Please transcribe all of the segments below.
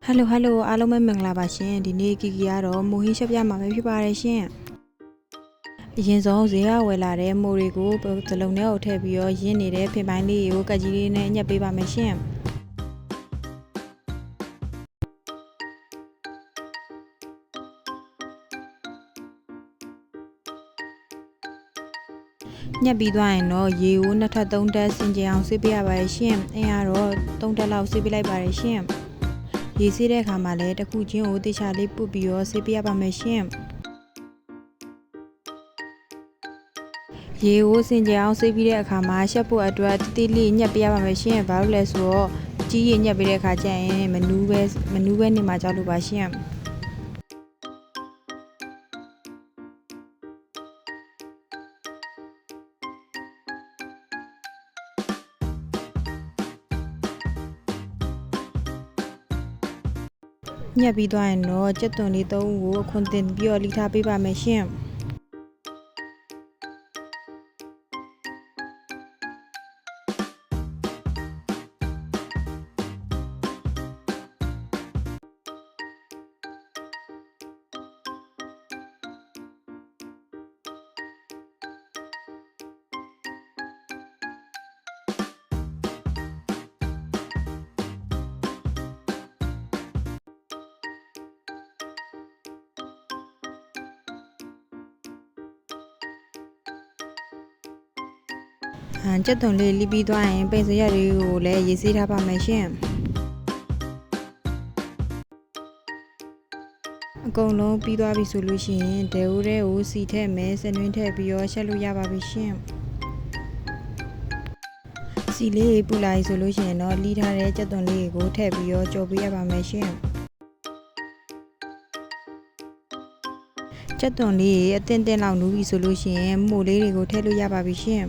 Hello အားလုံးပဲမင်္ဂလာပါရှင်ဒီနေ့ကီကီကတော့မိုဟင်းရှက်ပြမှာပဲဖြစ်ပါတယ်ရှင်အရင်ဆုံးဈေးကဝယ်လာတဲ့မိုတွေကိုသလုံးထဲကိုထည့်ပြီးတော့ရင်းနေတဲ့ဖင်ပိုင်းလေးကိုကတ်ကြီးလေးနဲ့ညှက်ပေးပါမယ်ရှင်ညက်ပြီးသွားရင်တော့ရေကို2ထပ်3တက်စင်ကြအောင်ဆေးပေးရပါတယ်ရှင်အင်းကတော့3တက်လောက်ဆေးပေးလိုက်ပါတယ်ရှင်ရေဆေးတဲ့အခါမှာလည်းတစ်ခုချင်းကိုတေချာလေးပုတ်ပြီးတော့ဆေးပေးရပါမယ်ရှင်ရေကိုစင်ကြအောင်ဆေးပြီးတဲ့အခါမှာရှက်ဖို့အတွက်တိတိလေးညက်ပေးရပါမယ်ရှင်ဘာလို့လဲဆိုတော့ကြီးရေညက်ပေးတဲ့အခါကျရင်မနူးပဲနေမှာကြောက်လို့ပါရှင်ညက်ပြီးသွားရင်တော့ကြက်သွန်လေး3ဦးကိုအခွန်တင်ပြီးတော့လိထားပေးပါမယ်ရှင်ကြက်သွန်လေးလိပြီးသွားရင်ပိန်စရက်လေးကိုလည်းရေးဆေးထားပါမယ်ရှင်အကုန်လုံးပြီးသွားပြီဆိုလို့ရှိရင်ဒဲဦးတဲ့ကိုစီထည့်မယ်စနွင်းထည့်ပြီးတော့ရှက်လို့ရပါပြီရှင်စီလေးပူလာပြီဆိုလို့ရှိရင်တော့လိထားတဲ့ကြက်သွန်လေးကိုထည့်ပြီးတော့ကြော်ပေးရပါမယ်ရှင်ကြက်သွန်လေးအတင်းလောက်နူးပြီဆိုလို့ရှိရင်မို့လေးတွေကိုထည့်လို့ရပါပြီရှင်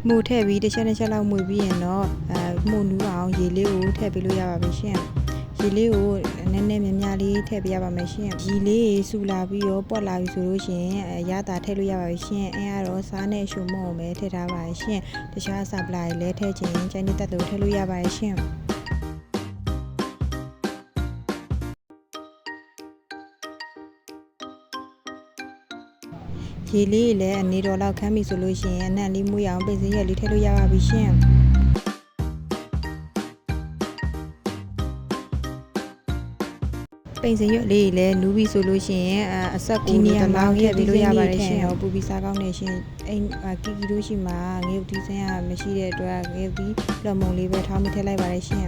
မို့ထည့်ပြီးတစ်ချက်လောက်မှုပြီးရင်တော့မို့နူးအောင်ရေလေးကိုထည့်ပေးလို့ရပါပြီရှင်ရေလေးကိုနည်းနည်းများလေးထည့်ပေးရပါမယ်ရှင်ရေလေးဆူလာပြီးတော့ပွက်လာပြီဆိုလို့ရှိရင်ရတာထည့်လို့ရပါပြီရှင်အဲကတော့စားနဲ့ရှုံမော့ပဲထည့်ထားပါရှင်တခြားဆပ်ပလာလည်းထည့်ခြင်းကျန်တဲ့တက်လို့ထည့်လို့ရပါရှင်ရေလေးလည်းအနေတော်လောက်ခမ်းပြီဆိုလို့ရှိရင်အနံ့လေးမွေးအောင်ပိတ်စရက်လေးထည့်လို့ရပါပြီရှင်ပိန်စရွက်လေးလည်းနူးပြီဆိုလို့ရှိရင်အဆက်ကိုဒီလောက်ထည့်ပေးလို့ရပါတယ်ရှင်ပူပြီးစားကောင်းနေရှင်အိမ်ကီကီတို့ရှိမှာငရုတ်သီးစင်းရမရှိတဲ့အတွက်ငရုတ်သီးလော်မုံလေးပဲထောင်းပြီးထည့်လိုက်ပါတယ်ရှင်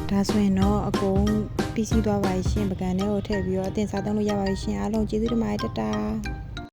ဒါဆိုရင်တော့အကုန်ပြီးစီးသွားပါရှင်ပကံထဲကိုထည့်ပြီးတော့အတင်စားသုံးလို့ရပါပြီရှင်အားလုံးကျေးဇူးတင်ပါတယ်တတာ